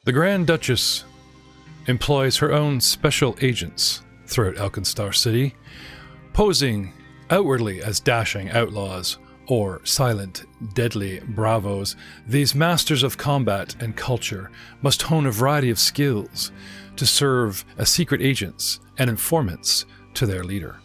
The Grand Duchess employs her own special agents throughout AlkenStar City, posing outwardly as dashing outlaws or silent, deadly bravos. These masters of combat and culture must hone a variety of skills to serve as secret agents and informants to their leader.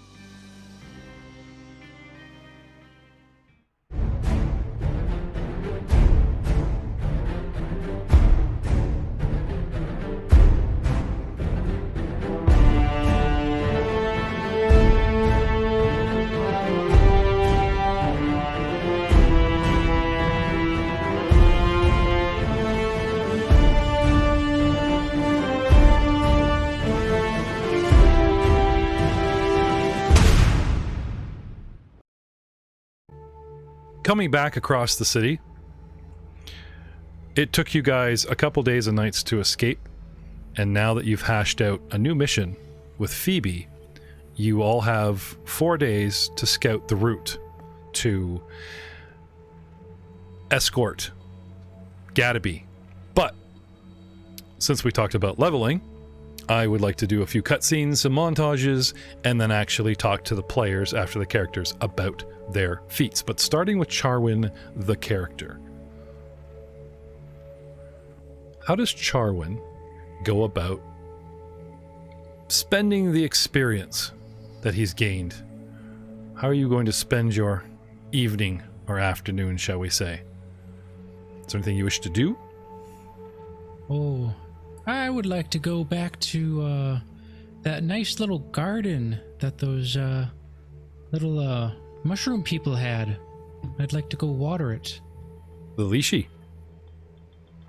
Coming back across the city, it took you guys a couple days and nights to escape, and now that you've hashed out a new mission with Phoebe, you all have 4 days to scout the route to escort Gadaby. But since we talked about leveling, I would like to do a few cutscenes, some montages, and then actually talk to the players after the characters about their feats. But starting with Charwin, the character. How does Charwin go about spending the experience that he's gained? How are you going to spend your evening or afternoon, shall we say? Is there anything you wish to do? Oh, I would like to go back to that nice little garden that those little mushroom people had. I'd like to go water it. The Lishi?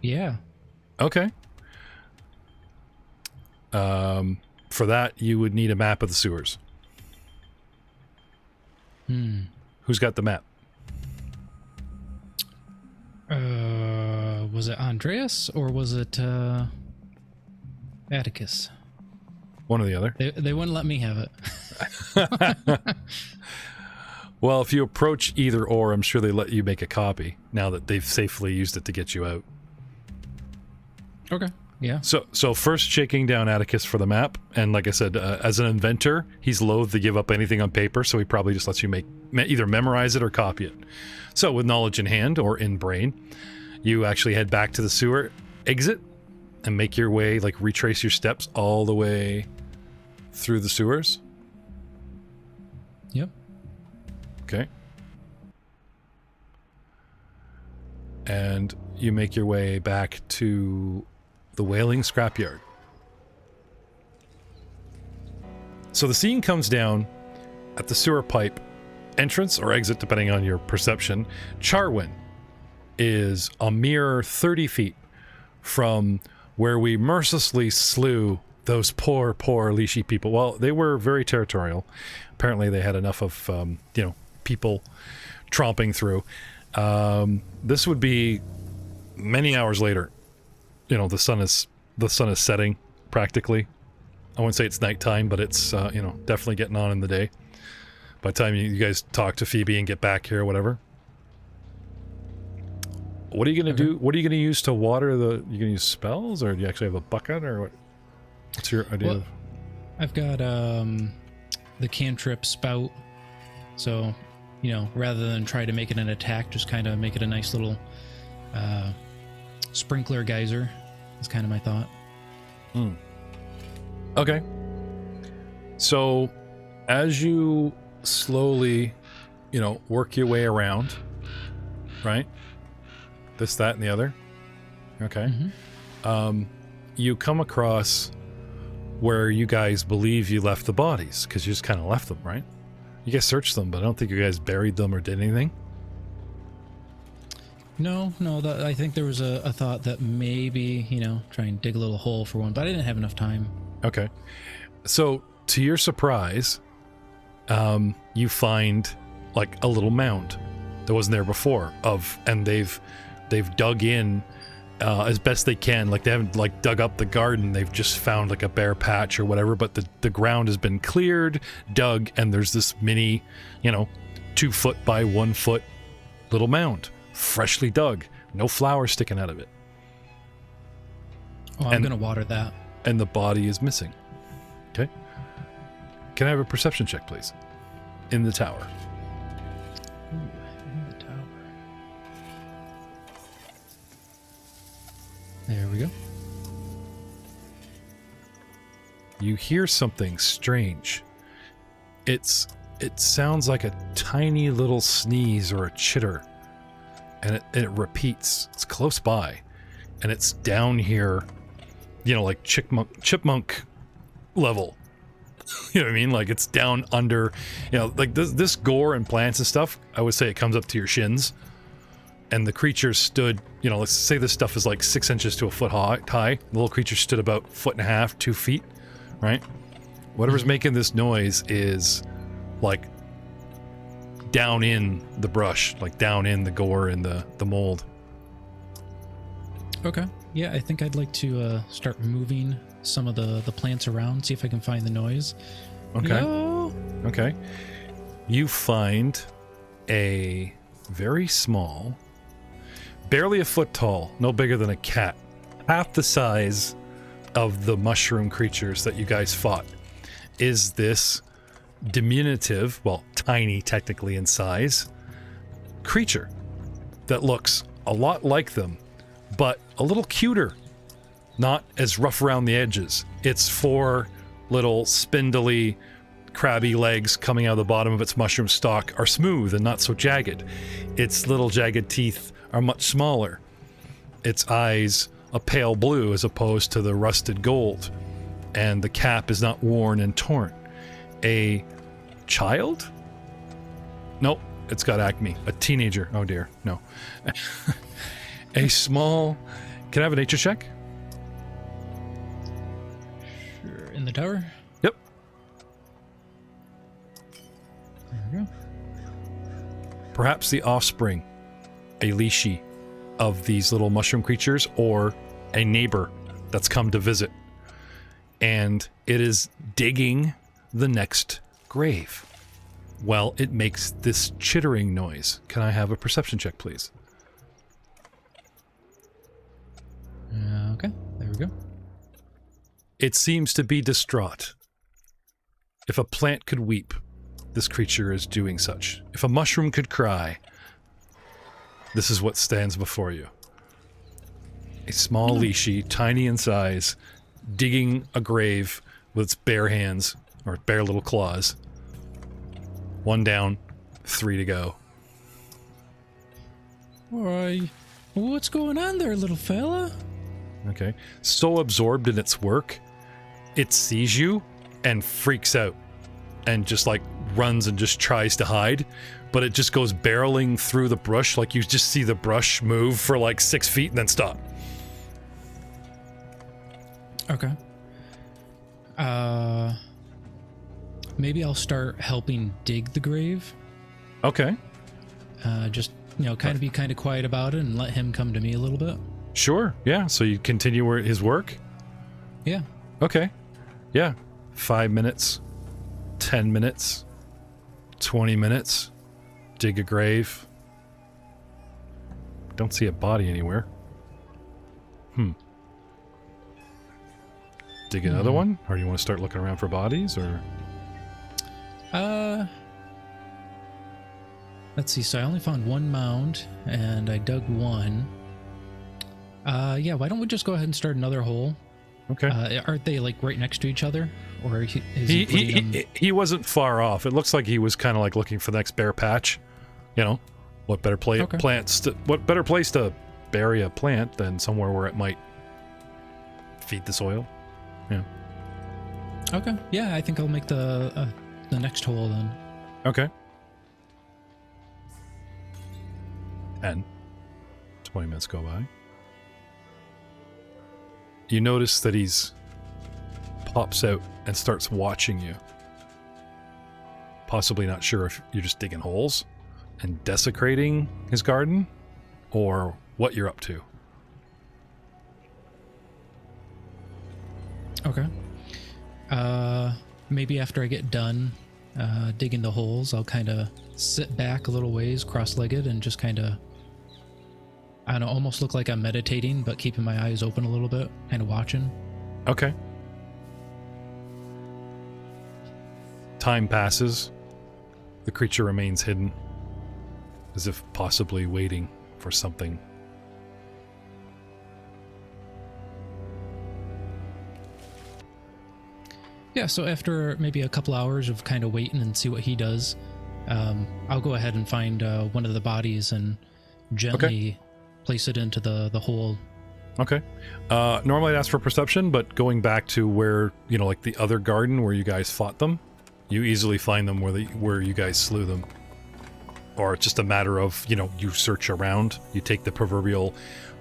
Yeah. Okay. For that, you would need a map of the sewers. Who's got the map? Was it Andreas or was it Atticus? One or the other. They wouldn't let me have it. Well, if you approach either or, I'm sure they let you make a copy now that they've safely used it to get you out. Okay. Yeah. So first shaking down Atticus for the map, and like I said, as an inventor, he's loath to give up anything on paper, so he probably just lets you either memorize it or copy it. So with knowledge in hand or in brain, you actually head back to the sewer exit and make your way, like retrace your steps all the way through the sewers. Yep. Okay. And you make your way back to the Wailing Scrapyard. So the scene comes down at the sewer pipe entrance or exit, depending on your perception. Charwin is a mere 30 feet from where we mercilessly slew those poor Lishi people. Well, they were very territorial. Apparently they had enough of, people tromping through. This would be many hours later. The sun is setting practically. I wouldn't say it's nighttime, but it's definitely getting on in the day. By the time you guys talk to Phoebe and get back here or whatever. What are you going to do? What are you going to use to water the... You going to use spells, or do you actually have a bucket, or what? What's your idea? Well, I've got the cantrip spout. So, rather than try to make it an attack, just kind of make it a nice little sprinkler geyser. Is kind of my thought. Okay. So, as you slowly, work your way around, right? This, that, and the other. Okay. You come across where you guys believe you left the bodies, because you just kind of left them, right? You guys searched them, but I don't think you guys buried them or did anything. No, I think there was a thought that maybe, try and dig a little hole for one, but I didn't have enough time. Okay. So, to your surprise, you find, like, a little mound that wasn't there before, and they've dug in as best they can. Like, they haven't, like, dug up the garden, they've just found, like, a bare patch or whatever, but the ground has been cleared, dug, and there's this mini, 2 foot by 1 foot little mound. Freshly dug. No flowers sticking out of it. Oh, I'm gonna water that. And the body is missing. Okay. Can I have a perception check, please? In the tower. Ooh, in the tower. There we go. You hear something strange. It sounds like a tiny little sneeze or a chitter, and it repeats. It's close by, and it's down here, like chipmunk level. You know what I mean? Like it's down under, like this gore and plants and stuff. I would say it comes up to your shins, and the creature stood. Let's say this stuff is like 6 inches to a foot high. The little creature stood about 1.5 feet, 2 feet, right? Whatever's making this noise is like down in the brush, like down in the gore and the mold. Okay. Yeah, I think I'd like to start moving some of the plants around, see if I can find the noise. Okay. No. Okay. You find a very small, barely a foot tall, no bigger than a cat, half the size of the mushroom creatures that you guys fought. Is this diminutive, well, tiny technically in size, creature that looks a lot like them, but a little cuter, not as rough around the edges. Its 4 little spindly, crabby legs coming out of the bottom of its mushroom stalk are smooth and not so jagged. Its little jagged teeth are much smaller. Its eyes a pale blue as opposed to the rusted gold, and the cap is not worn and torn. A child? Nope, it's got acne. A teenager. Oh dear, no. A small... Can I have a nature check? Sure. In the tower? Yep. There we go. Perhaps the offspring, a leashie of these little mushroom creatures, or a neighbor that's come to visit. And it is digging the next grave. Well, it makes this chittering noise. Can I have a perception check, please? Okay, there we go. It seems to be distraught. If a plant could weep, this creature is doing such. If a mushroom could cry, this is what stands before you. A small leashie, tiny in size, digging a grave with its bare hands, or bare little claws. 1 down, 3 to go. Why? What's going on there, little fella? Okay. So absorbed in its work, it sees you and freaks out and just like runs and just tries to hide, but it just goes barreling through the brush. Like you just see the brush move for like 6 feet and then stop. Okay. Maybe I'll start helping dig the grave. Okay. Just, kind of be kind of quiet about it and let him come to me a little bit. Sure. Yeah. So you continue his work? Yeah. Okay. Yeah. 5 minutes, 10 minutes, 20 minutes. Dig a grave. Don't see a body anywhere. Dig another one? Or do you want to start looking around for bodies, or? Let's see. So I only found 1 mound, and I dug 1. Yeah, why don't we just go ahead and start another hole? Okay. Aren't they like right next to each other? Or is he putting them... he wasn't far off. It looks like he was kind of like looking for the next bare patch. What better what better place to bury a plant than somewhere where it might feed the soil? Yeah. Okay. Yeah, I think I'll make the next hole then. Okay. 20 minutes go by. You notice that he's pops out and starts watching you. Possibly not sure if you're just digging holes and desecrating his garden, or what you're up to. Okay. Maybe after I get done digging the holes, I'll kind of sit back a little ways, cross-legged, and just kind of I don't know, almost look like I'm meditating, but keeping my eyes open a little bit, kind of watching. Okay. Time passes. The creature remains hidden, as if possibly waiting for something. Yeah, so after maybe a couple hours of kind of waiting and see what he does, I'll go ahead and find one of the bodies and gently place it into the hole. Okay. Normally I'd ask for perception, but going back to where, like the other garden where you guys fought them, you easily find them where you guys slew them. Or it's just a matter of, you search around, you take the proverbial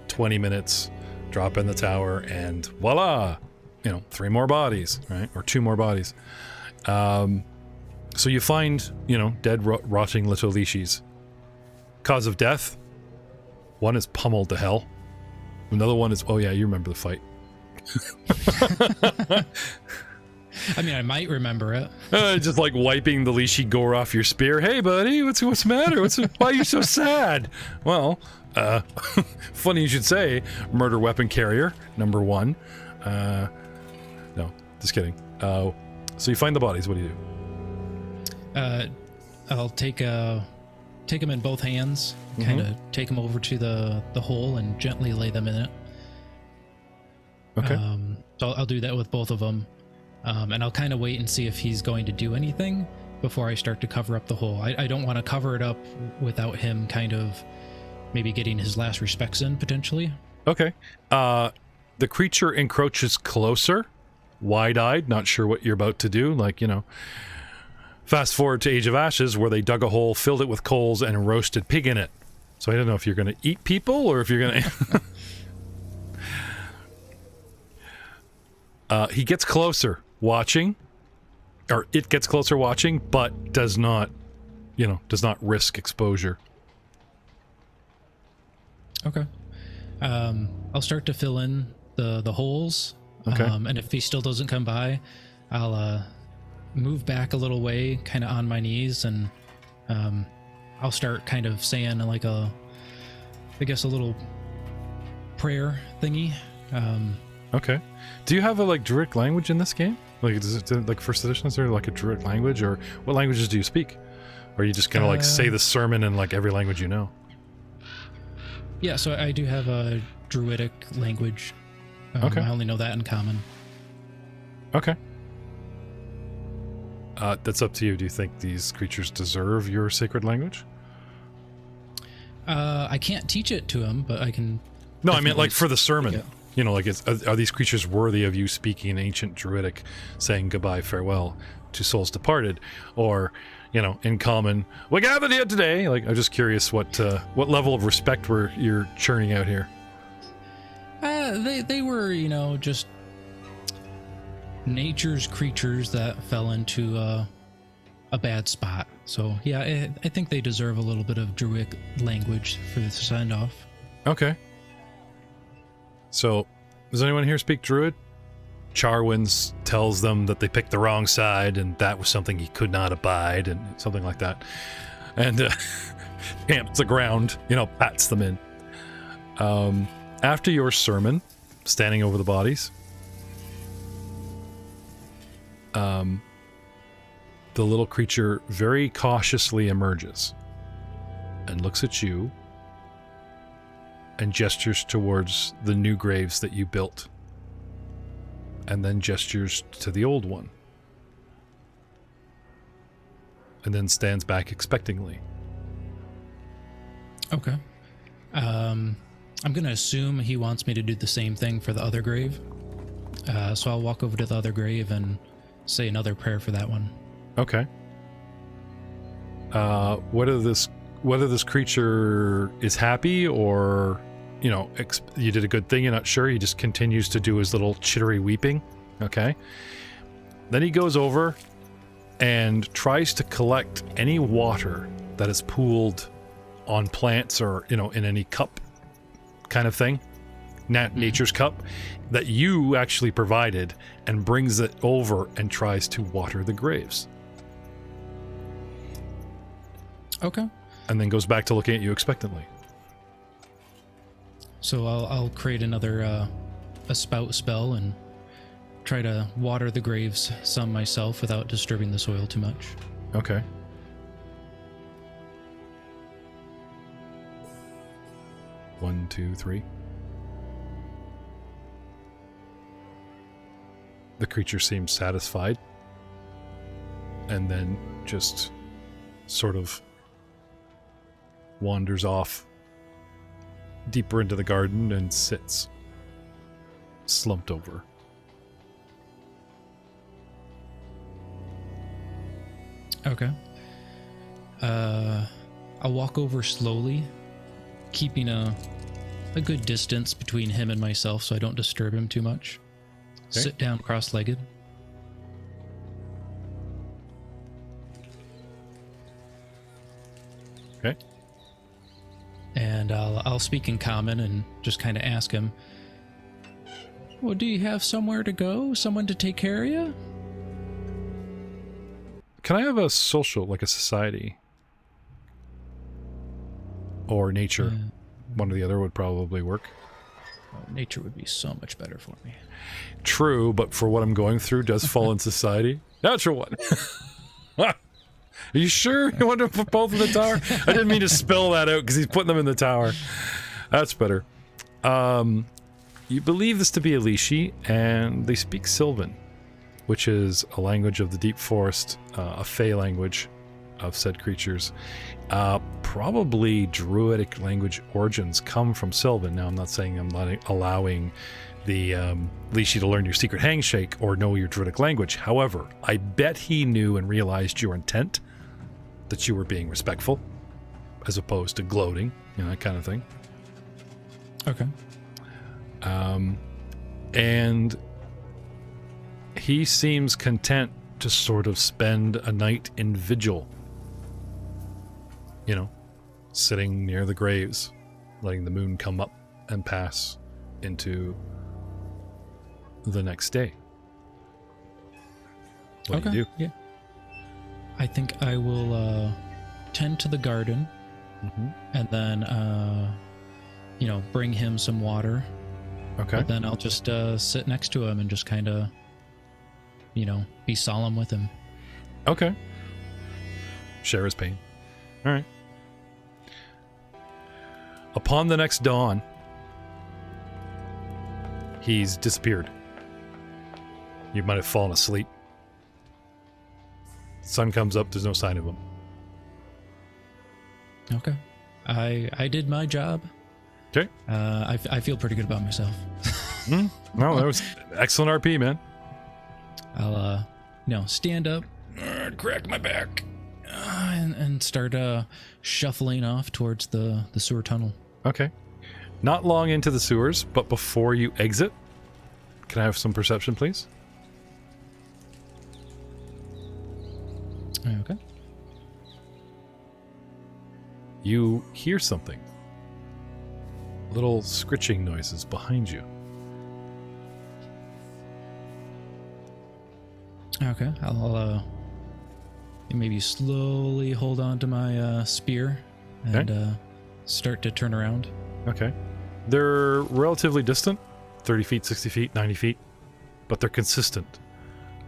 20 minutes, drop in the tower, and voila! 3 more bodies, right? Or 2 more bodies. So you find, dead, rotting little leashes. Cause of death? One is pummeled to hell. Another one is, oh yeah, you remember the fight. I mean, I might remember it. Just like wiping the leashy gore off your spear. Hey, buddy, what's the matter? Why are you so sad? Well, funny you should say. Murder weapon carrier, number 1. No, just kidding. So you find the bodies. What do you do? I'll take them in both hands, kind of take them over to the hole and gently lay them in it. Okay. So I'll do that with both of them. And I'll kind of wait and see if he's going to do anything before I start to cover up the hole. I don't want to cover it up without him kind of maybe getting his last respects in, potentially. Okay. The creature encroaches closer, wide-eyed, not sure what you're about to do. Fast forward to Age of Ashes, where they dug a hole, filled it with coals, and roasted pig in it. So I don't know if you're going to eat people or if you're going to... He gets closer, watching, or it gets closer watching, but does not risk exposure. Okay. I'll start to fill in the holes. Okay. And if he still doesn't come by, I'll move back a little way, kind of on my knees, and I'll start kind of saying like a little prayer thingy. Okay. Do you have a Druidic language in this game? Is it first edition? Is there a Druidic language, or what languages do you speak? Or are you just gonna say the sermon in every language you know? Yeah, so I do have a Druidic language. Okay. I only know that in common. Okay. That's up to you. Do you think these creatures deserve your sacred language? I can't teach it to him, but I can... No, I meant for the sermon. Are these creatures worthy of you speaking in ancient Druidic, saying goodbye, farewell to souls departed? Or, in common, we gathered here today. I'm just curious what level of respect you're churning out here. They were, just nature's creatures that fell into a bad spot. So, yeah, I think they deserve a little bit of Druidic language for the send-off. Okay. So, does anyone here speak Druid? Charwin tells them that they picked the wrong side, and that was something he could not abide, and something like that. And camps the ground, pats them in. After your sermon, standing over the bodies, the little creature very cautiously emerges and looks at you and gestures towards the new graves that you built, and then gestures to the old one, and then stands back expectingly. Okay. I'm going to assume he wants me to do the same thing for the other grave. So I'll walk over to the other grave and say another prayer for that one. Okay. Whether this creature is happy or, you did a good thing, you're not sure, he just continues to do his little chittery weeping. Okay. Then he goes over and tries to collect any water that is pooled on plants or, in any cup kind of thing, nature's cup that you actually provided, and brings it over and tries to water the graves. Okay. And then goes back to looking at you expectantly. So I'll create another a spout spell and try to water the graves some myself without disturbing the soil too much. Okay. One, two, three. The creature seems satisfied, and then just sort of wanders off deeper into the garden and sits slumped over. Okay. I'll walk over slowly, keeping a good distance between him and myself so I don't disturb him too much. Okay. Sit down cross-legged. Okay. And I'll speak in common and just kind of ask him, well, do you have somewhere to go? Someone to take care of you? Can I have a social, like a society? Or nature? One or the other would probably work. Oh, nature would be so much better for me. True, but for what I'm going through, does fall in society. Natural one. Are you sure you want to put both in the tower? I didn't mean to spill that out because he's putting them in the tower. That's better. You believe this to be a Lishi, and they speak Sylvan, which is a language of the deep forest, a fey language of said creatures. Probably druidic language origins come from Sylvan. Now, I'm not saying I'm not allowing the Lishi to learn your secret handshake or know your druidic language. However, I bet he knew and realized your intent, that you were being respectful, as opposed to gloating, that kind of thing. Okay. And he seems content to sort of spend a night in vigil. Sitting near the graves, letting the moon come up and pass into the next day. What do you do? Yeah. I think I will tend to the garden, and then, bring him some water. Okay. But then I'll just sit next to him and just kind of, be solemn with him. Okay. Share his pain. All right. Upon the next dawn, he's disappeared. You might have fallen asleep. Sun comes up, there's no sign of him. Okay. I did my job. Okay. I feel pretty good about myself. No, that was excellent RP, man. I'll, stand up, crack my back, and start shuffling off towards the sewer tunnel. Okay. Not long into the sewers, but before you exit, can I have some perception, please? Okay. You hear something. Little scritching noises behind you. Okay. I'll maybe slowly hold on to my spear and start to turn around. Okay. They're relatively distant, 30 feet, 60 feet, 90 feet, but they're consistent.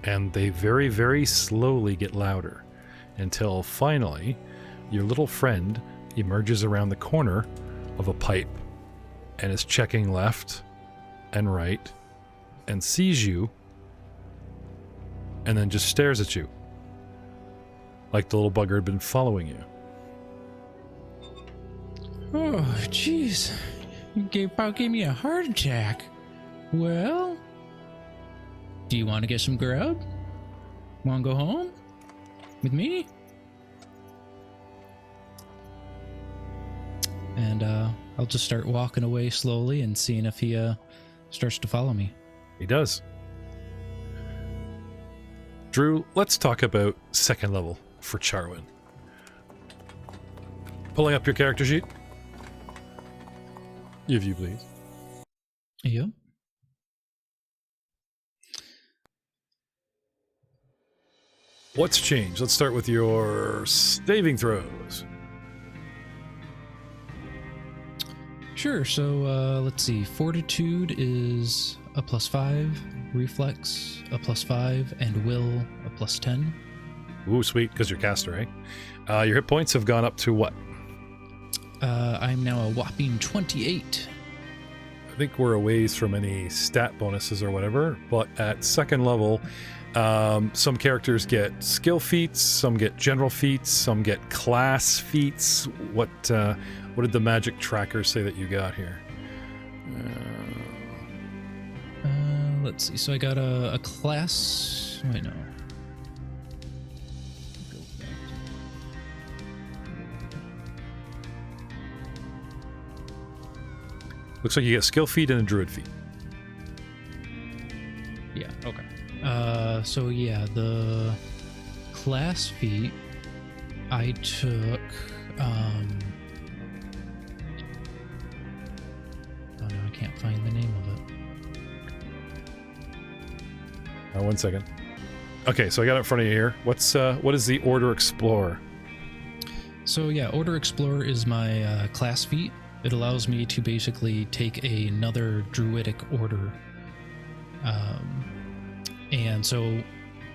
And they very, very slowly get louder until finally your little friend emerges around the corner of a pipe and is checking left and right and sees you and then just stares at you like the little bugger had been following you. Oh, jeez. You about gave me a heart attack. Well, do you want to get some grub? Want to go home with me? And I'll just start walking away slowly and seeing if he starts to follow me. He does. Drew, let's talk about second level for Charwin. Pulling up your character sheet. If you please. Yep. What's changed? Let's start with your saving throws. Sure. So let's see. Fortitude is a +5, Reflex a +5, and Will a +10. Ooh, sweet, because you're caster, eh? Your hit points have gone up to what? I'm now a whopping 28. I think we're a ways from any stat bonuses or whatever, but at second level, some characters get skill feats, some get general feats, some get class feats. What did the magic tracker say that you got here? Let's see. So I got a class. Wait, no. Looks like you get skill feat and a druid feat. Yeah, okay. So yeah, the class feat I took, oh no, I can't find the name of it. 1 second. Okay, so I got it in front of you here. What is the Order Explorer? So yeah, Order Explorer is my class feat. It allows me to basically take another druidic order. And so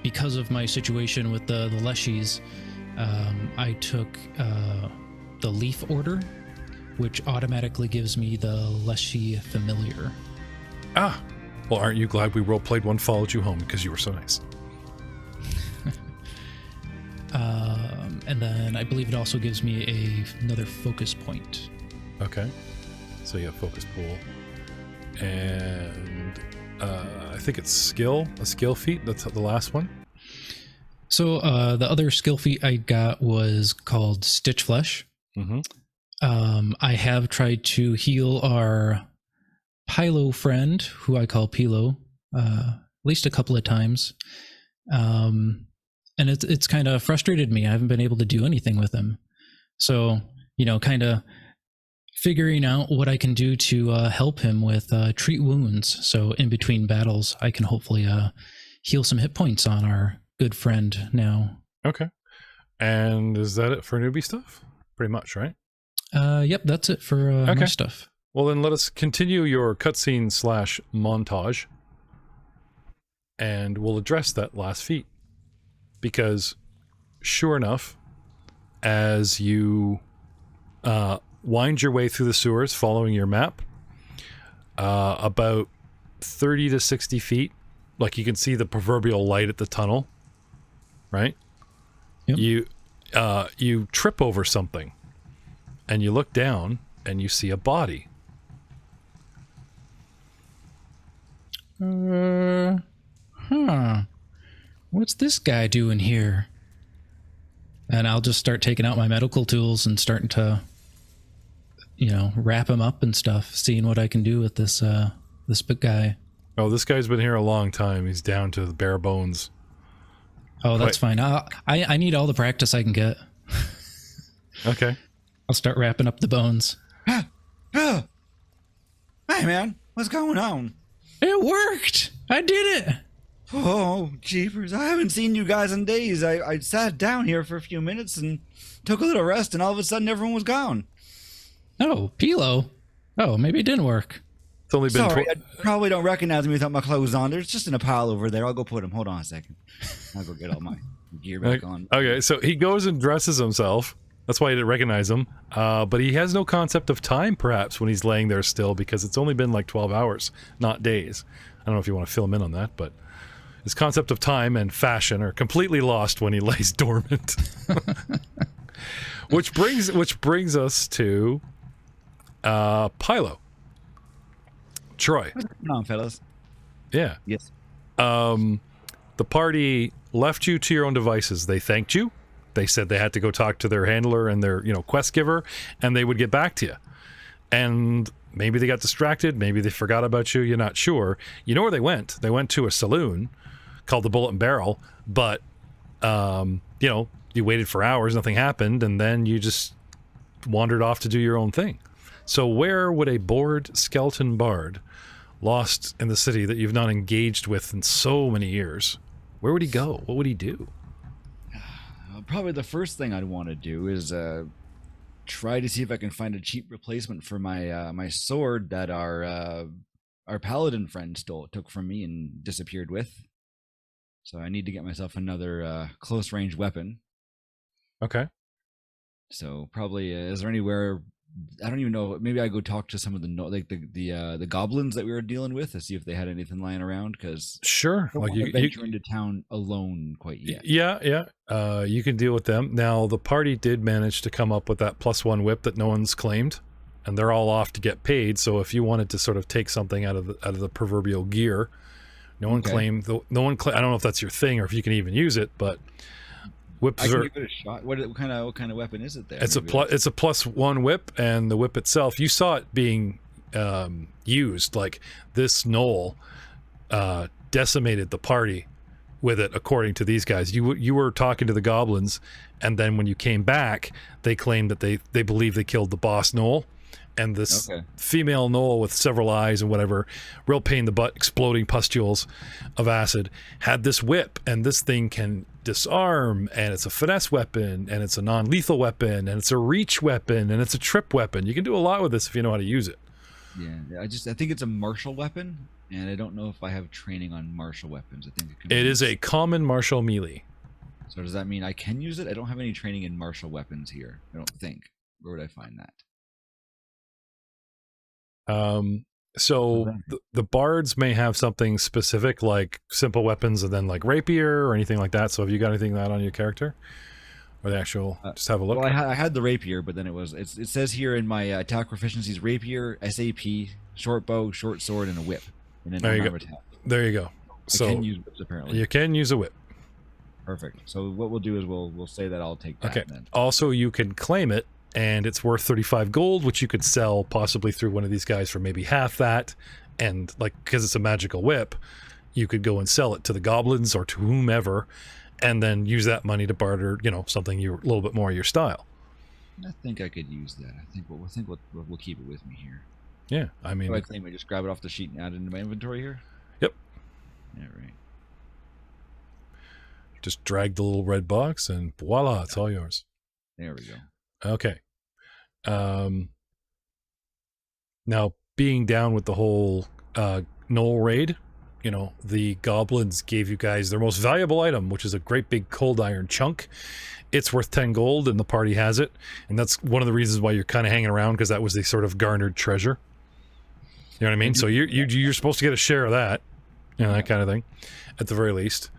because of my situation with the Leshies, I took the Leaf Order, which automatically gives me the Leshy Familiar. Ah! Well, aren't you glad we role-played one followed you home because you were so nice? And then I believe it also gives me another focus point. Okay. So you have focus pool. And I think it's a skill feat. That's the last one. So the other skill feat I got was called Stitch Flesh. Mm-hmm. I have tried to heal our Pilo friend, who I call Pilo, at least a couple of times. And it's kind of frustrated me. I haven't been able to do anything with him. So, kind of figuring out what I can do to help him with treat wounds. So in between battles, I can hopefully heal some hit points on our good friend now. Okay. And is that it for newbie stuff? Pretty much, right? Yep, that's it for my stuff. Well, then let us continue your cutscene / montage, and we'll address that last feat. Because, sure enough, as you wind your way through the sewers following your map, about 30 to 60 feet, like you can see the proverbial light at the tunnel, right? Yep. You trip over something, and you look down, and you see a body. What's this guy doing here? And I'll just start taking out my medical tools and starting to, wrap him up and stuff, seeing what I can do with this big guy. Oh, this guy's been here a long time. He's down to the bare bones. Oh, that's fine. I need all the practice I can get. Okay. I'll start wrapping up the bones. Hey, man. What's going on? It worked! I did it! Oh, jeepers. I haven't seen you guys in days. I sat down here for a few minutes and took a little rest, and all of a sudden everyone was gone. Oh, Pilo. Oh, maybe it didn't work. It's only been... Sorry, I probably don't recognize me without my clothes on. There's just in a pile over there. I'll go put them. Hold on a second. I'll go get all my gear back on. Okay, so he goes and dresses himself. That's why I didn't recognize him. But he has no concept of time, perhaps, when he's laying there still, because it's only been like 12 hours, not days. I don't know if you want to fill him in on that, but his concept of time and fashion are completely lost when he lays dormant. which brings us to Pilo. Troy. What's going on, fellas? Yeah. Yes. The party left you to your own devices. They thanked you. They said they had to go talk to their handler and their, quest giver, and they would get back to you. And maybe they got distracted. Maybe they forgot about you. You're not sure. You know where they went. They went to a saloon called the Bullet Barrel, but, you waited for hours, nothing happened, and then you just wandered off to do your own thing. So where would a bored skeleton bard, lost in the city that you've not engaged with in so many years, where would he go? What would he do? Probably the first thing I'd want to do is try to see if I can find a cheap replacement for my my sword that our paladin friend took from me and disappeared with. So I need to get myself another close range weapon. Okay. So probably is there anywhere? I don't even know. Maybe I go talk to some of the goblins that we were dealing with to see if they had anything lying around. Because Sure. I don't Like want to you venture into town alone quite yet. Yeah. You can deal with them. Now, the party did manage to come up with that +1 whip that no one's claimed, and they're all off to get paid. So if you wanted to sort of take something out of the proverbial gear, no one claimed. I don't know if that's your thing or if you can even use it, but whips I can are. give it a shot. What kind of weapon is it there? It's it's a +1 whip, and the whip itself, you saw it being used. Like this gnoll decimated the party with it, according to these guys. You were talking to the goblins, and then when you came back, they claimed that they believe they killed the boss gnoll, and this female gnoll with several eyes and whatever, real pain in the butt, exploding pustules of acid, had this whip, and this thing can disarm, and it's a finesse weapon, and it's a non-lethal weapon, and it's a reach weapon, and it's a trip weapon. You can do a lot with this if you know how to use it. Yeah, I think it's a martial weapon, and I don't know if I have training on martial weapons. I think it is a common martial melee. So does that mean I can use it? I don't have any training in martial weapons here. I don't think. Where would I find that? So the bards may have something specific like simple weapons and then like rapier or anything like that. So have you got anything like that on your character? Or the actual, just have a look. Well, I had the rapier, but then it says here in my attack proficiencies, rapier, SAP, short bow, short sword, and a whip. And then there you go. There you go. So I can use whips, apparently. You can use a whip. Perfect. So what we'll do is we'll say that I'll take that. Okay. Then. Also, you can claim it, and it's worth 35 gold, which you could sell possibly through one of these guys for maybe half that. And like, because it's a magical whip, you could go and sell it to the goblins or to whomever, and then use that money to barter, something a little bit more your style. I think I could use that. I think we'll keep it with me here. Yeah, I mean, do I claim I just grab it off the sheet and add it into my inventory here? Yep. Yeah, right. Just drag the little red box, and voila, it's all yours. There we go. Okay. Now, being down with the whole Knoll raid, the goblins gave you guys their most valuable item, which is a great big cold iron chunk. It's worth 10 gold, and the party has it. And that's one of the reasons why you're kind of hanging around, because that was the sort of garnered treasure. You know what I mean? So you're supposed to get a share of that, that kind of thing, at the very least.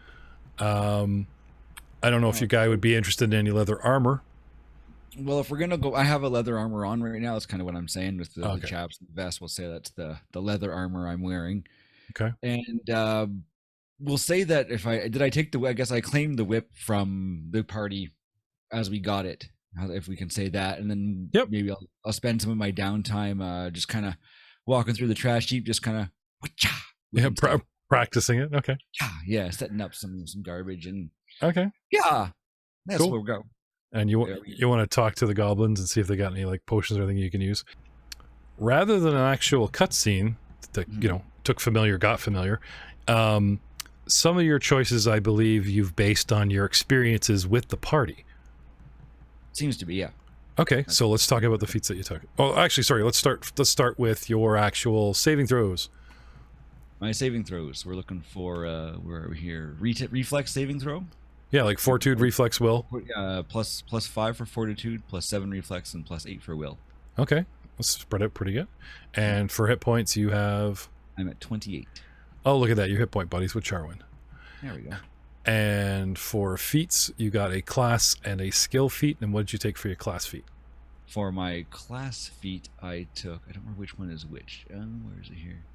I don't know if your guy would be interested in any leather armor. Well, if we're gonna go, I have a leather armor on right now. That's kind of what I'm saying with the chaps and the vest. We'll say that's the leather armor I'm wearing. Okay. And we'll say that I take I guess I claimed the whip from the party as we got it. If we can say that, and then maybe I'll spend some of my downtime just kind of walking through the trash heap, just kind of practicing it. Okay. Yeah, setting up some garbage and that's cool. where we go. And you want to talk to the goblins and see if they got any like potions or anything you can use, rather than an actual cutscene that took familiar, got familiar. Some of your choices, I believe, you've based on your experiences with the party. Seems to be, yeah. Okay, so let's talk about the feats that you took. Oh, actually, sorry. Let's start with your actual saving throws. My saving throws. We're looking for where are we here? Reflex saving throw. Yeah, like fortitude, reflex, will. Plus 5 for fortitude, plus 7 reflex, and plus 8 for will. Okay, let's spread out pretty good. And for hit points, you have. I'm at 28. Oh, look at that! Your hit point buddies with Charwin. There we go. And for feats, you got a class and a skill feat. And what did you take for your class feat? For my class feat, I took. I don't remember which one is which. Where is it here?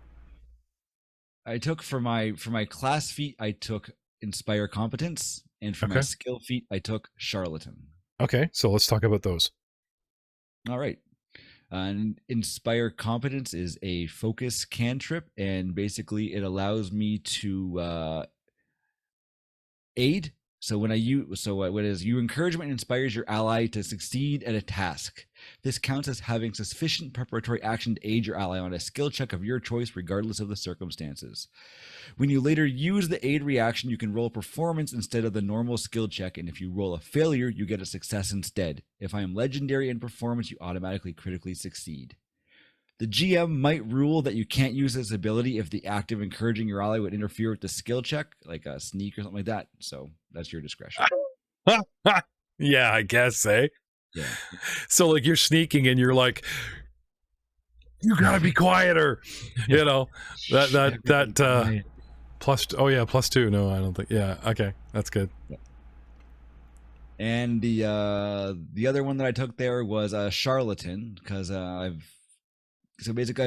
I took for my class feat, I took Inspire Competence, and for my skill feat, I took Charlatan. Okay, so let's talk about those. All right. Inspire Competence is a focus cantrip, and basically it allows me to aid So what is you encouragement inspires your ally to succeed at a task. This counts as having sufficient preparatory action to aid your ally on a skill check of your choice, regardless of the circumstances. When you later use the aid reaction, you can roll performance instead of the normal skill check, and if you roll a failure, you get a success instead. If I am legendary in performance, you automatically critically succeed. The GM might rule that you can't use this ability if the act of encouraging your ally would interfere with the skill check, like a sneak or something like that. So that's your discretion. Yeah, I guess, eh? Yeah. So like you're sneaking and you're like, you gotta be quieter. You know, that +2. No, I don't think. Yeah, okay, that's good. Yeah. And the other one that I took there was a charlatan, because I've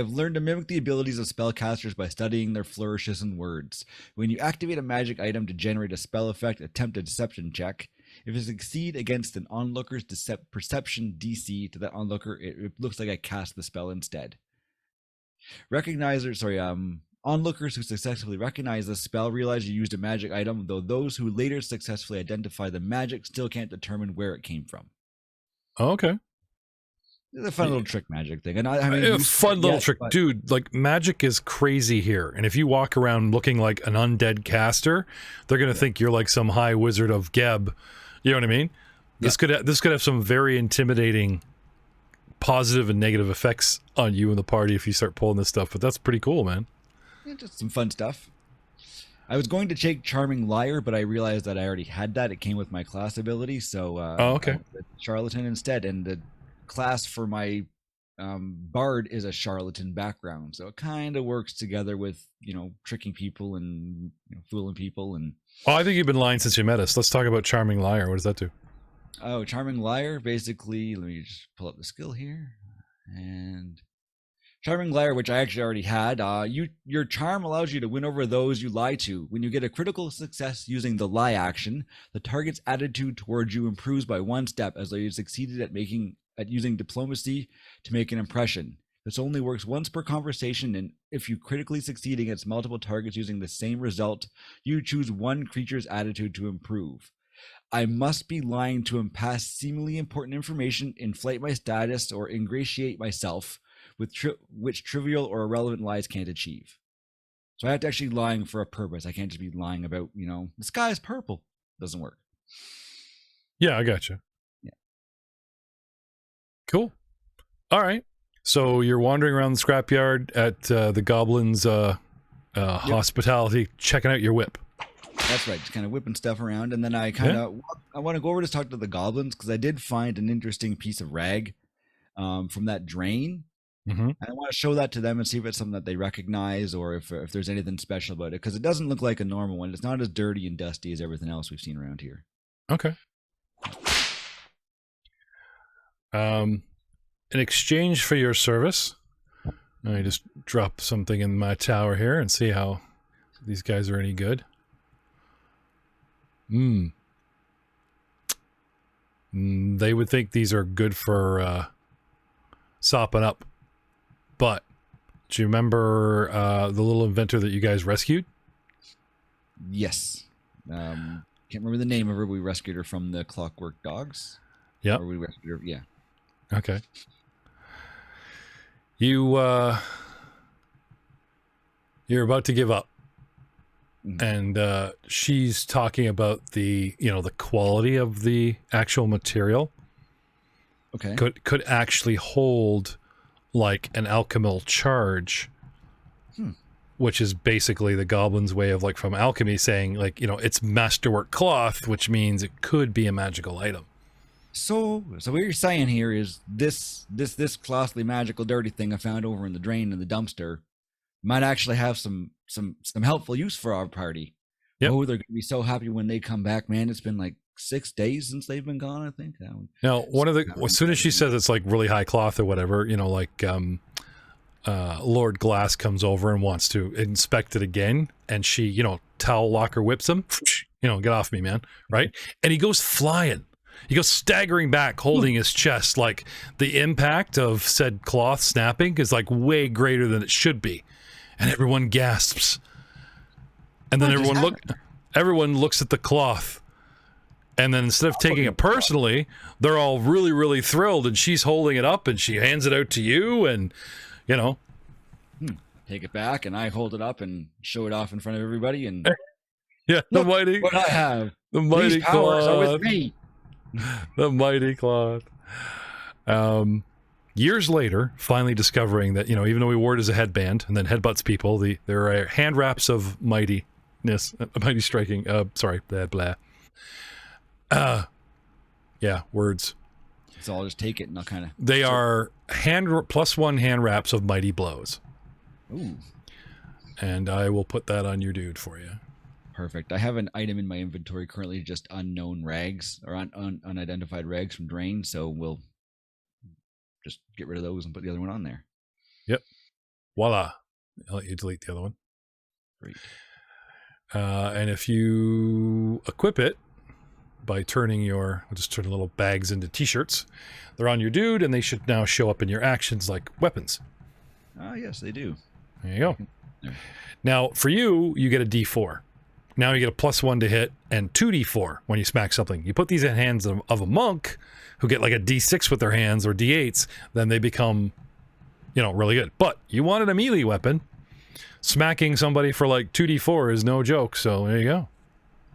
learned to mimic the abilities of spellcasters by studying their flourishes and words. When you activate a magic item to generate a spell effect, attempt a deception check. If you succeed against an onlooker's perception DC to that onlooker, it looks like I cast the spell instead. Onlookers who successfully recognize the spell realize you used a magic item, though those who later successfully identify the magic still can't determine where it came from. Oh, okay. It's a fun little trick magic thing. And I mean, a fun little trick. Dude, like magic is crazy here. And if you walk around looking like an undead caster, they're going to think you're like some high wizard of Geb. You know what I mean? This could have some very intimidating positive and negative effects on you and the party if you start pulling this stuff, but that's pretty cool, man. Yeah, just some fun stuff. I was going to take Charming Liar, but I realized that I already had that. It came with my class ability, so okay. Charlatan instead, and the class for my bard is a charlatan background, so it kind of works together with, you know, tricking people and, you know, fooling people. And I think you've been lying since you met us. Let's talk about Charming Liar. What does that do? Oh, Charming Liar, basically, let me just pull up the skill here. And Charming Liar, which I actually already had, your charm allows you to win over those you lie to. When you get a critical success using the lie action, the target's attitude towards you improves by 1 step, as though you succeeded at using diplomacy to make an impression. This only works once per conversation, and if you critically succeed against multiple targets using the same result, you choose one creature's attitude to improve. I must be lying to impass seemingly important information, inflate my status, or ingratiate myself, with which trivial or irrelevant lies can't achieve. So I have to actually lying for a purpose. I can't just be lying about, you know, the sky is purple. Doesn't work. Yeah, I gotcha. Yeah. Cool. All right. So you're wandering around the scrapyard at the goblins' hospitality, checking out your whip. That's right, just kind of whipping stuff around, and then I want to go over to talk to the goblins, because I did find an interesting piece of rag from that drain. Mm-hmm. And I want to show that to them and see if it's something that they recognize, or if there's anything special about it, because it doesn't look like a normal one. It's not as dirty and dusty as everything else we've seen around here. Okay. In exchange for your service, I just drop something in my tower here and see how these guys are any good. They would think these are good for sopping up. But do you remember the little inventor that you guys rescued? Yes. Can't remember the name of her. We rescued her from the Clockwork Dogs. Yeah. Or we rescued her. Yeah. Okay. You're about to give up. And she's talking about the quality of the actual material. Okay. Could actually hold like an alchemical charge, which is basically the goblins' way of, like, from alchemy saying, like, you know, it's masterwork cloth, which means it could be a magical item. So what you're saying here is this costly magical dirty thing I found over in the drain in the dumpster might actually have some helpful use for our party. Yep. Oh, they're gonna be so happy when they come back, man. It's been like 6 days since they've been gone, I think. Now, as soon as she says it's like really high cloth or whatever, you know, like Lord Glass comes over and wants to inspect it again, and she, you know, towel locker whips him, you know, get off me, man, right? And he goes flying. He goes staggering back, holding his chest, like the impact of said cloth snapping is like way greater than it should be. And everyone gasps. And then everyone looks at the cloth And then instead of taking it personally, they're all really, really thrilled, and she's holding it up, and she hands it out to you, and, you know. Take it back, and I hold it up and show it off in front of everybody, and yeah, the mighty, what I have. The mighty These powers Claude. are with me. The mighty Claude. Years later, finally discovering that, you know, even though he wore it as a headband and then headbutts people, there are hand wraps of mighty striking. Sorry, blah. Yeah, words. So I'll just take it and I'll kind of. They are +1 hand wraps of mighty blows. Ooh. And I will put that on your dude for you. Perfect. I have an item in my inventory currently, just unknown rags or unidentified rags from Drain, so we'll just get rid of those and put the other one on there. Yep. Voila. I'll let you delete the other one. Great. And if you equip it by turning I'll just turn little bags into t-shirts. They're on your dude, and they should now show up in your actions like weapons. Ah, yes, they do. There you go. There. Now, for you, you get a D4. Now you get a +1 to hit and 2D4 when you smack something. You put these in hands of a monk who get like a D6 with their hands or D8s, then they become, you know, really good. But you wanted a melee weapon. Smacking somebody for like 2D4 is no joke, so there you go.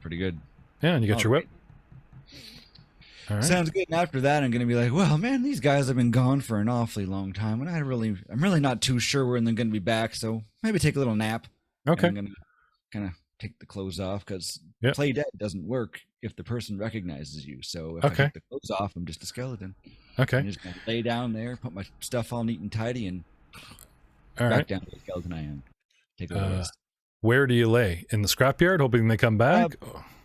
Pretty good. Yeah, and you got your whip. All right. Sounds good. And after that, I'm going to be like, well, man, these guys have been gone for an awfully long time, and I'm really not too sure when they're going to be back, so maybe take a little nap. Okay. I'm going to kind of take the clothes off, because Yep. play dead doesn't work if the person recognizes you. So if Okay. I take the clothes off, I'm just a skeleton. Okay. I'm just going to lay down there, put my stuff all neat and tidy, and All back right. down to the skeleton I am. Take a little rest. Where do you lay? In the scrapyard, hoping they come back?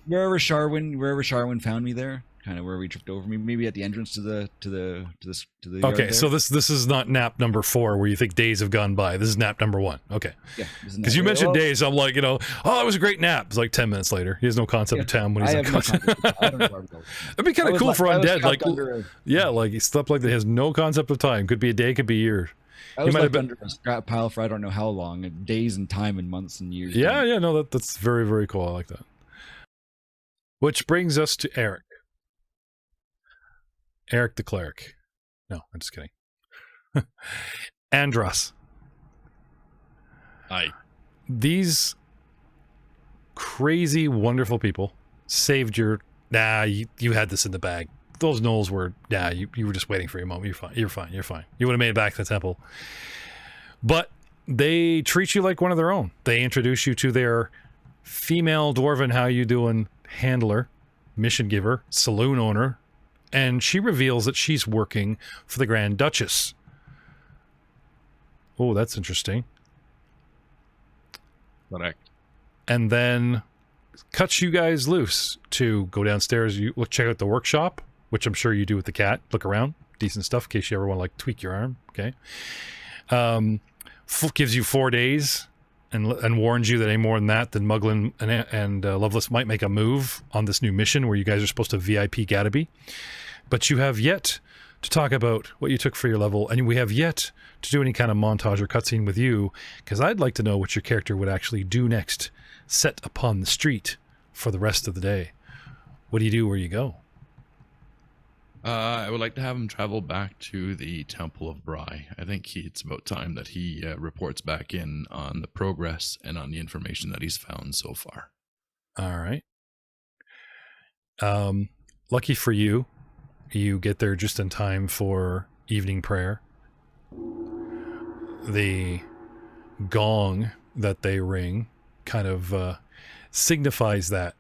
Wherever Sharwin found me there, kind of where he tripped over me, maybe at the entrance to the yard Okay, there. so this is not nap number 4 where you think days have gone by. This is nap number 1. Okay. Yeah, Because you mentioned days, I'm like, you know, oh, it was a great nap. It's like 10 minutes later. He has no concept of time when he's I in have no concept. concept. I don't know where I'm going. It'd be kind I of was cool like- for I was undead. Like, trapped under yeah, like he slept like that. He has no concept of time. Could be a day, could be a year. I was might have left been- under a scrap pile for I don't know how long, days and time and months and years. Yeah, no, that's very, very cool. I like that. Which brings us to Eric. Eric the cleric. No, I'm just kidding. Andros. Aye. These crazy, wonderful people saved your... you had this in the bag. Those gnolls were... you were just waiting for your moment. You're fine. You would have made it back to the temple. But they treat you like one of their own. They introduce you to their female dwarven how you doing handler, mission giver, saloon owner, and she reveals that she's working for the Grand Duchess. Oh, that's interesting. Correct. And then cuts you guys loose to go downstairs. You check out the workshop, which I'm sure you do with the cat. Look around, decent stuff in case you ever want to like tweak your arm. Okay. Gives you 4 days and warns you that any more than that, then Muglin and Loveless might make a move on this new mission where you guys are supposed to VIP Gataby. But you have yet to talk about what you took for your level, and we have yet to do any kind of montage or cutscene with you, because I'd like to know what your character would actually do next, set upon the street for the rest of the day. What do you do where you go? I would like to have him travel back to the Temple of Bry. I think it's about time that he reports back in on the progress and on the information that he's found so far. All right. Lucky for you, you get there just in time for evening prayer. The gong that they ring kind of signifies that.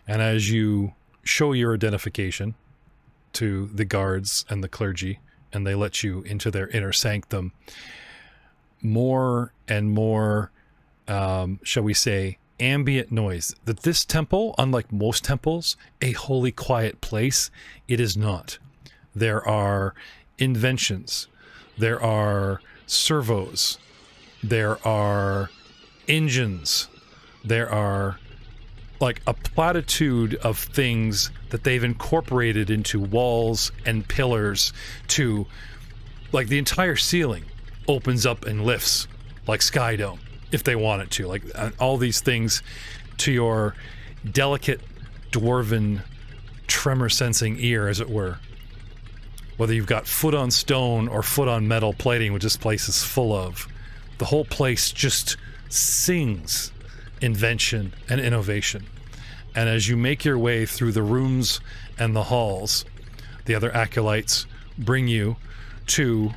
And as you show your identification to the guards and the clergy, and they let you into their inner sanctum, more and more, shall we say, ambient noise. That this temple, unlike most temples, a holy quiet place, it is not. There are inventions, there are servos, there are engines, there are like a platitude of things that they've incorporated into walls and pillars to, like, the entire ceiling opens up and lifts like Sky Dome if they want it to, like all these things to your delicate dwarven tremor sensing ear, as it were. Whether you've got foot on stone or foot on metal plating, which this place is full of, the whole place just sings invention and innovation. And as you make your way through the rooms and the halls, the other acolytes bring you to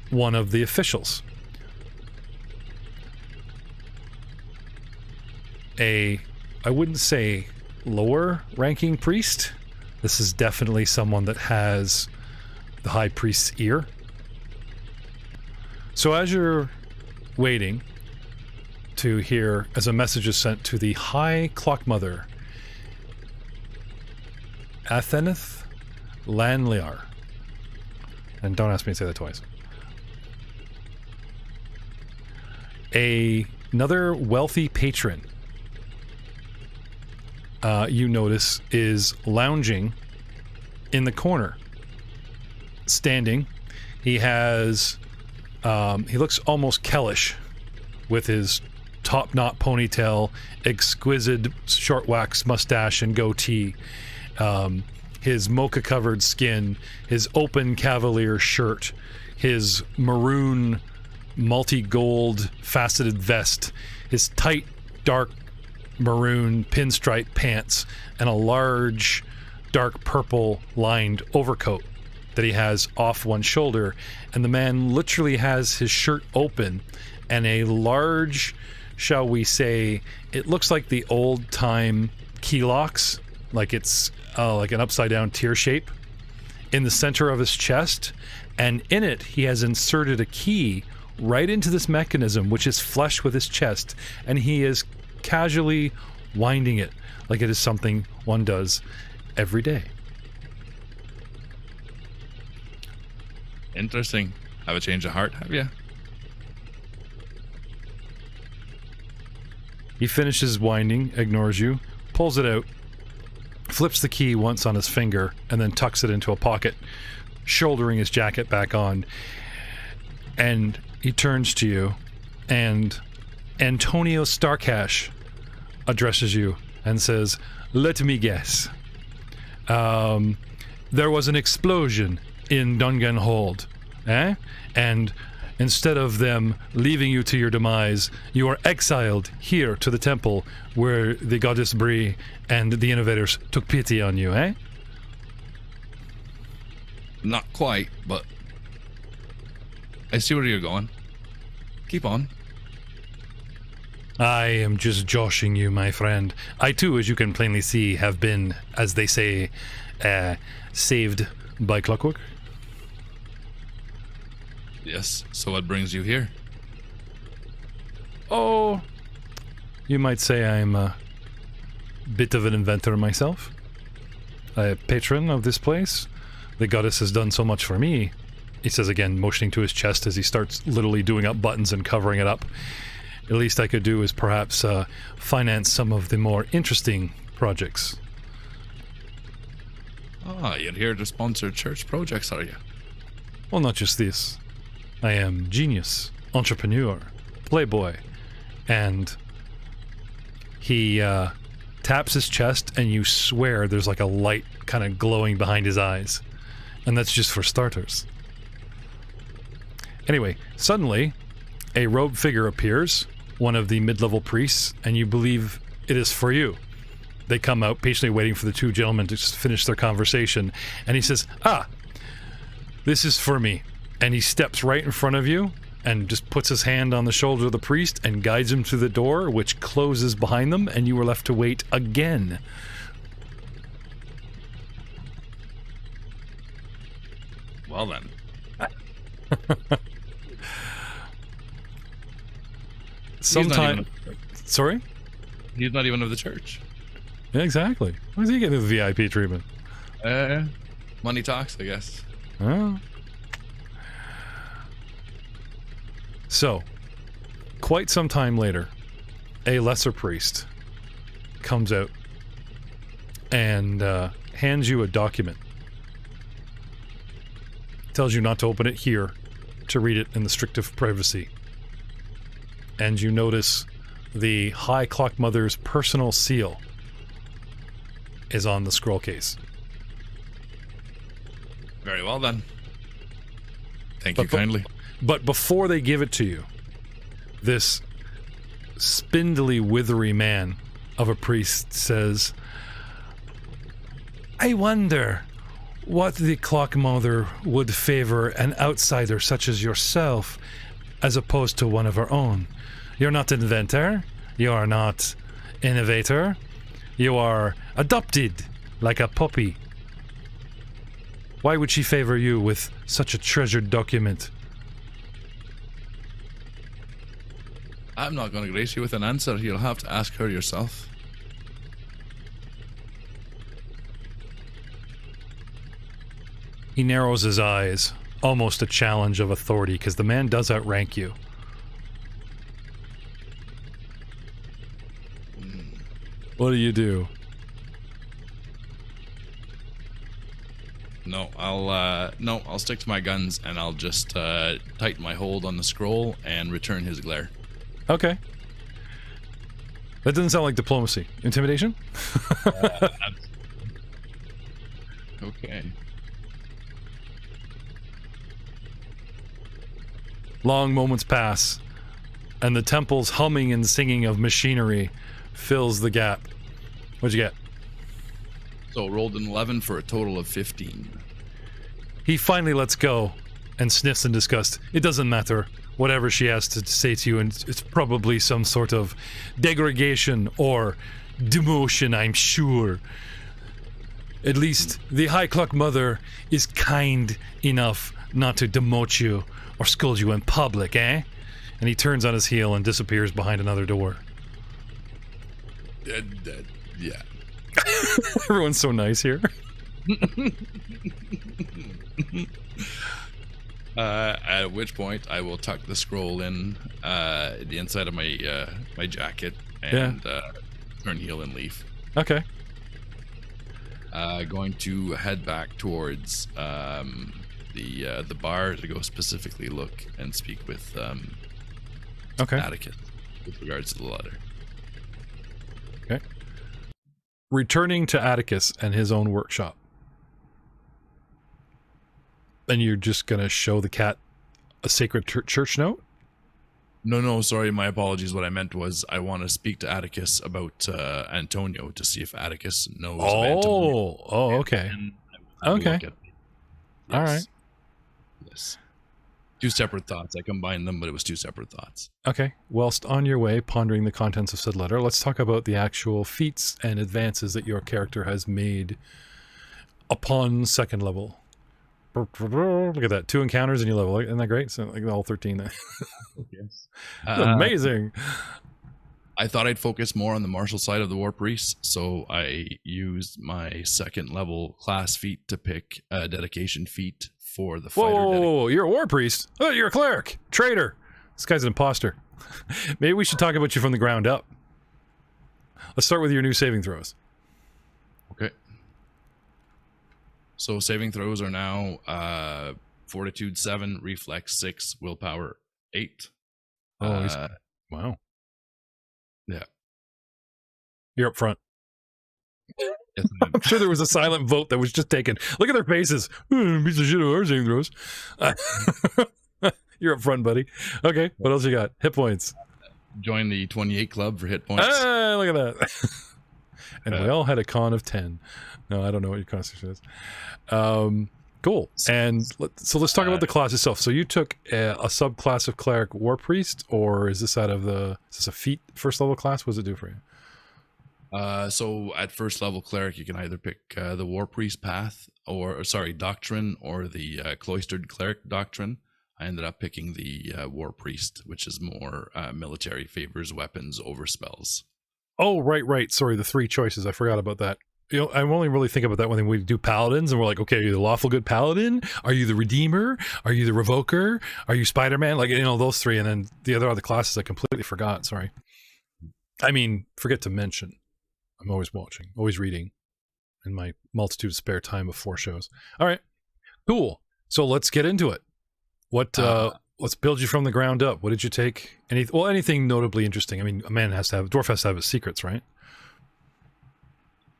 one of the officials. I wouldn't say lower ranking priest. This is definitely someone that has the high priest's ear. So as you're waiting to hear, as a message is sent to the High Clockmother, Atheneth Lanliar. And don't ask me to say that twice. Another wealthy patron, you notice, is lounging in the corner. Standing. He has, he looks almost Kellish with his top-knot ponytail, exquisite short wax mustache and goatee, his mocha-covered skin, his open cavalier shirt, his maroon multi-gold faceted vest, his tight, dark maroon pinstripe pants, and a large, dark purple lined overcoat that he has off one shoulder. And the man literally has his shirt open and a large, shall we say, it looks like the old time key locks, like it's like an upside down tear shape in the center of his chest, and in it he has inserted a key right into this mechanism which is flush with his chest, and he is casually winding it like it is something one does every day. Interesting. Have a change of heart, have you? He finishes winding, ignores you, pulls it out, flips the key once on his finger, and then tucks it into a pocket, shouldering his jacket back on. And he turns to you, and Antonio Starcash addresses you and says, "Let me guess. There was an explosion in Dungan Hold, eh? And instead of them leaving you to your demise, you are exiled here to the temple where the goddess Bree and the innovators took pity on you, eh?" Not quite, but I see where you're going. Keep on. I am just joshing you, my friend. I too, as you can plainly see, have been, as they say, saved by clockwork. Yes, so what brings you here? Oh, you might say I'm a bit of an inventor myself. A patron of this place. The goddess has done so much for me. He says again, motioning to his chest as he starts literally doing up buttons and covering it up. The least I could do is perhaps finance some of the more interesting projects. Ah, you're here to sponsor church projects, are you? Well, not just this. I am genius, entrepreneur, playboy, and he taps his chest and you swear there's like a light kind of glowing behind his eyes. And that's just for starters. Anyway, suddenly, a robed figure appears, one of the mid-level priests, and you believe it is for you. They come out, patiently waiting for the two gentlemen to just finish their conversation, and he says, "Ah, this is for me." And he steps right in front of you and just puts his hand on the shoulder of the priest and guides him to the door, which closes behind them, and you are left to wait again. Well then. Sometime. Sorry? He's not even of the church. Yeah, exactly. Why is he getting the VIP treatment? Money talks, I guess. Oh. So, quite some time later, a lesser priest comes out and hands you a document. Tells you not to open it here, to read it in the strict of privacy. And you notice the High Clockmother's personal seal is on the scroll case. Very well then. Thank you kindly. But before they give it to you, this spindly, withery man of a priest says, I wonder what the Clockmother would favor an outsider such as yourself as opposed to one of her own. You're not inventor, you are not innovator, you are adopted like a puppy. Why would she favor you with such a treasured document? I'm not going to grace you with an answer. You'll have to ask her yourself. He narrows his eyes, almost a challenge of authority, because the man does outrank you. What do you do? No, I'll stick to my guns and I'll just tighten my hold on the scroll and return his glare. Okay. That doesn't sound like diplomacy. Intimidation? Okay. Long moments pass, and the temple's humming and singing of machinery fills the gap. What'd you get? So rolled an 11 for a total of 15. He finally lets go and sniffs in disgust. It doesn't matter. Whatever she has to say to you, and it's probably some sort of degradation or demotion, I'm sure. At least the High Clock Mother is kind enough not to demote you or scold you in public, eh? And he turns on his heel and disappears behind another door. Yeah. Everyone's so nice here. At which point I will tuck the scroll in the inside of my my jacket and turn heel and leave. Okay. Going to head back towards the bar to go specifically look and speak with Atticus with regards to the letter. Okay. Returning to Atticus and his own workshop. And you're just gonna show the cat a sacred church note? No, sorry, my apologies. What I meant was I want to speak to Atticus about Antonio to see if Atticus knows of Antonio. Oh, okay. Okay. Yes. All right. Yes. Two separate thoughts. I combined them, but it was two separate thoughts. Okay. Whilst on your way pondering the contents of said letter, let's talk about the actual feats and advances that your character has made upon second level. Look at that. 2 encounters and you level. Isn't that great? So like all 13 then. Yes. Amazing. I thought I'd focus more on the martial side of the War Priest, so I used my second level class feat to pick a dedication feat for the fighter. Whoa, you're a War Priest. Oh, you're a cleric. Traitor. This guy's an imposter. Maybe we should talk about you from the ground up. Let's start with your new saving throws. Okay. So saving throws are now Fortitude 7, Reflex 6, Willpower 8. Oh, wow. Yeah. You're up front. I'm sure there was a silent vote that was just taken. Look at their faces. Piece of shit who are saving throws. You're up front, buddy. Okay, what else you got? Hit points. Join the 28 club for hit points. Ah, look at that. And we all had a con of 10. No, I don't know what your constitution is. Cool. And so let's talk about the class itself. So you took a subclass of cleric war priest, or is this is this a feat first level class? What does it do for you? So at first level cleric, you can either pick the war priest path, doctrine, or the cloistered cleric doctrine. I ended up picking the war priest, which is more military, favors weapons over spells. Oh, right. Sorry, the 3 choices. I forgot about that. You know, I only really think about that when we do paladins, and we're like, okay, are you the lawful good paladin? Are you the redeemer? Are you the revoker? Are you Spider-Man? Like, you know, those 3, and then the other classes I completely forgot. Sorry. I mean, forget to mention. I'm always watching, always reading in my multitude of spare time of 4 shows. All right, cool. So let's get into it. Let's build you from the ground up. What did you take? Anything notably interesting? I mean, dwarf has to have his secrets, right?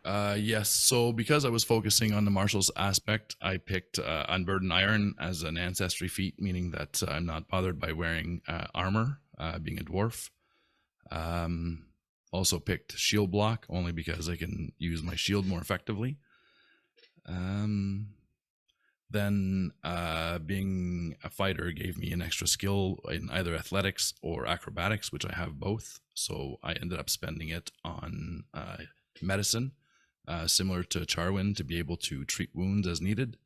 Yes. So because I was focusing on the martials aspect, I picked Unburdened Iron as an ancestry feat, meaning that I'm not bothered by wearing armor, being a dwarf. Also picked Shield Block, only because I can use my shield more effectively. Then being a fighter gave me an extra skill in either athletics or acrobatics, which I have both. So I ended up spending it on medicine. Similar to Charwin, to be able to treat wounds as needed.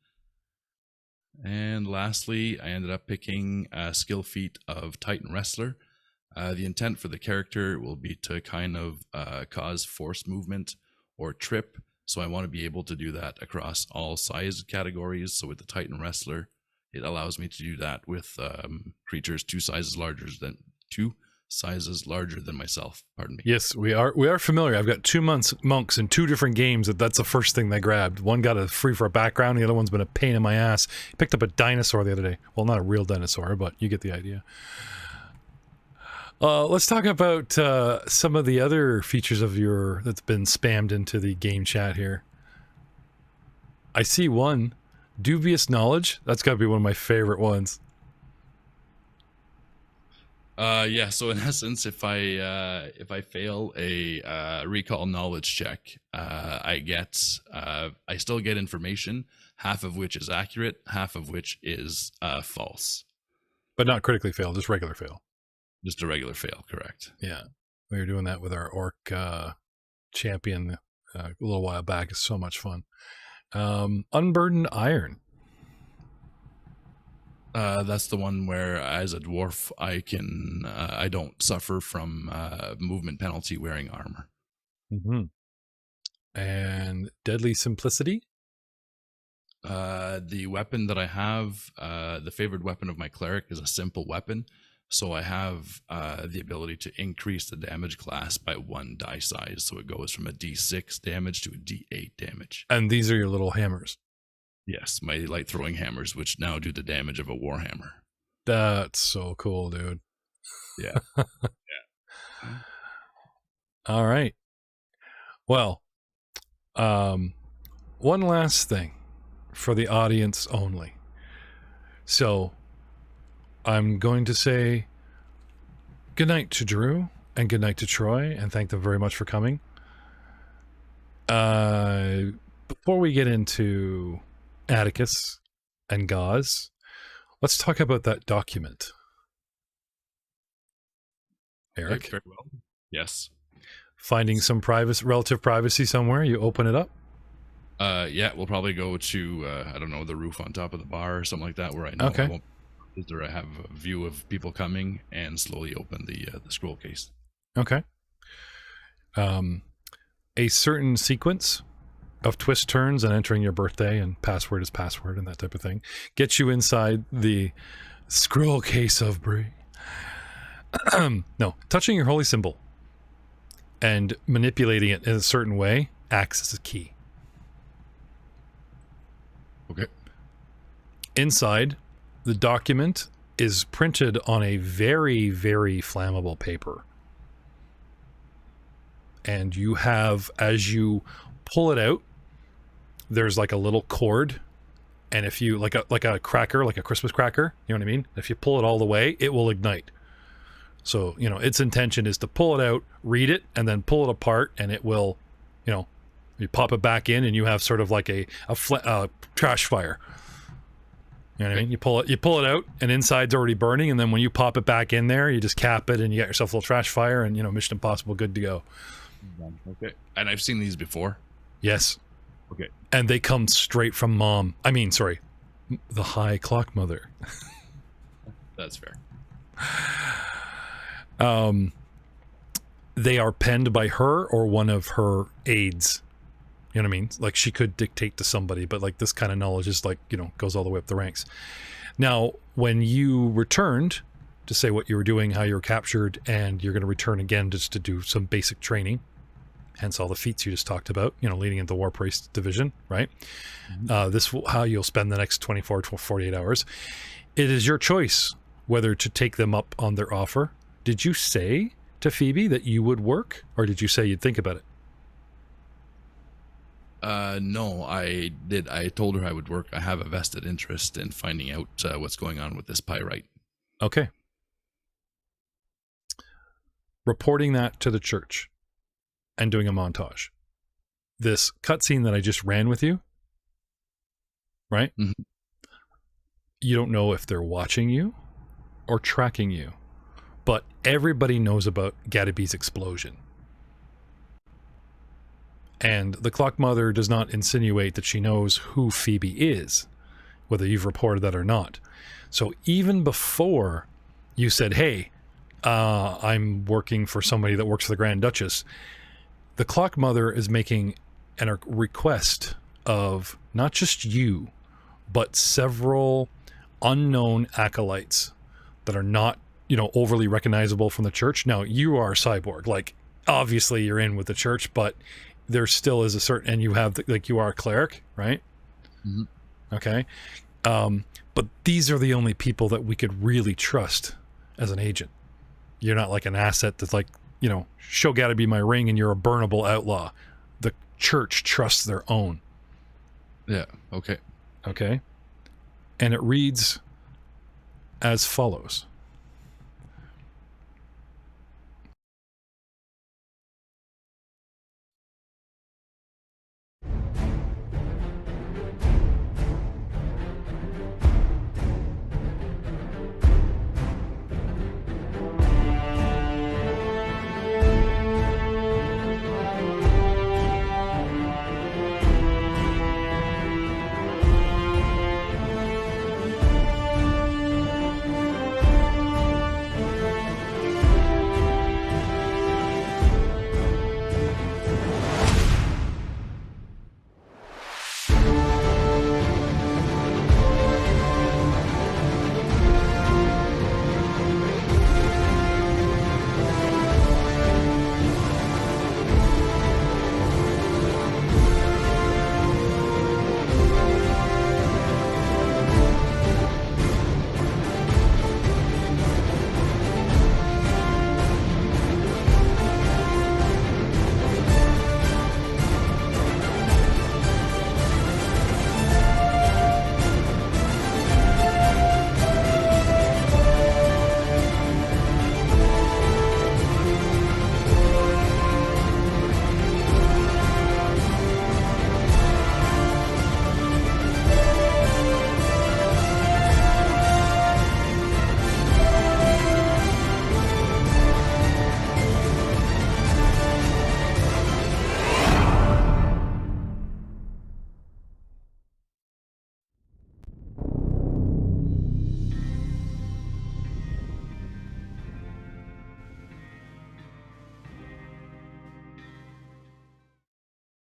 And lastly, I ended up picking a skill feat of Titan Wrestler. The intent for the character will be to kind of cause force movement or trip. So I want to be able to do that across all size categories. So with the Titan Wrestler, it allows me to do that with creatures two sizes larger than myself. Pardon me. Yes, we are familiar. I've got 2 monks in 2 different games that's the first thing they grabbed. One got a free for a background, the other one's been a pain in my ass. Picked up a dinosaur the other day. Well, not a real dinosaur, but you get the idea. Let's talk about some of the other features of that's been spammed into the game chat here. I see one, dubious knowledge. That's got to be one of my favorite ones. Yeah, so in essence, if I fail a recall knowledge check, I still get information, half of which is accurate, half of which is false. But not critically fail, just regular fail. Just a regular fail, correct. Yeah. We were doing that with our orc champion a little while back. It's so much fun. Unburdened Iron. That's the one where, as a dwarf, I don't suffer from movement penalty wearing armor. Mm-hmm. And Deadly Simplicity. The weapon that I have, the favored weapon of my cleric, is a simple weapon. So I have the ability to increase the damage class by 1 die size. So it goes from a D6 damage to a D8 damage. And these are your little hammers. Yes, my light throwing hammers, which now do the damage of a warhammer. That's so cool, dude. Yeah. Yeah. All right. Well, one last thing for the audience only. So I'm going to say good night to Drew and good night to Troy and thank them very much for coming. Before we get into Atticus and Gauze, let's talk about that document. Eric? Very well. Yes. Finding some relative privacy somewhere, you open it up? Yeah, we'll probably go to, I don't know, the roof on top of the bar or something like that, where I know okay. I won't. I have a view of people coming and slowly open the scroll case. Okay. A certain sequence of twist turns and entering your birthday and password is password and that type of thing gets you inside the scroll case of Bree. No, touching your holy symbol and manipulating it in a certain way acts as a key. Okay. Inside, the document is printed on a very, very flammable paper. And you have, as you pull it out, there's like a little cord. And if you, like a cracker, like a Christmas cracker, you know what I mean? If you pull it all the way, it will ignite. So, its intention is to pull it out, read it, and then pull it apart, and it will, you pop it back in, and you have sort of like a trash fire. You know what I mean? You pull it out, and inside's already burning, and then when you pop it back in there, you just cap it, and you got yourself a little trash fire, and Mission Impossible, good to go. Okay. And I've seen these before. Yes. Okay. And they come straight from the High Clock Mother. That's fair. They are penned by her or one of her aides. You know what I mean? Like, she could dictate to somebody, but like this kind of knowledge is like, goes all the way up the ranks. Now, when you returned to say what you were doing, how you were captured, and you're going to return again just to do some basic training, hence all the feats you just talked about, leading into the War Priest division, right? Mm-hmm. This is how you'll spend the next 24 to 48 hours. It is your choice whether to take them up on their offer. Did you say to Phoebe that you would work, or did you say you'd think about it? No, I did. I told her I would work. I have a vested interest in finding out what's going on with this pyrite. Okay. Reporting that to the church and doing a montage. This cutscene that I just ran with you, right? Mm-hmm. You don't know if they're watching you or tracking you, but everybody knows about Gadabee's explosion. And the Clock Mother does not insinuate that she knows who Phoebe is, whether you've reported that or not. So even before you said, hey, I'm working for somebody that works for the Grand Duchess, the Clock Mother is making a request of not just you, but several unknown acolytes that are not, overly recognizable from the church. Now, you are a cyborg. Like, obviously you're in with the church, but there still is a certain, and you have, you are a cleric, right? Mm-hmm. Okay. But these are the only people that we could really trust as an agent. You're not like an asset that's show Gadabee my ring and you're a burnable outlaw. The church trusts their own. Yeah. Okay. Okay. And it reads as follows.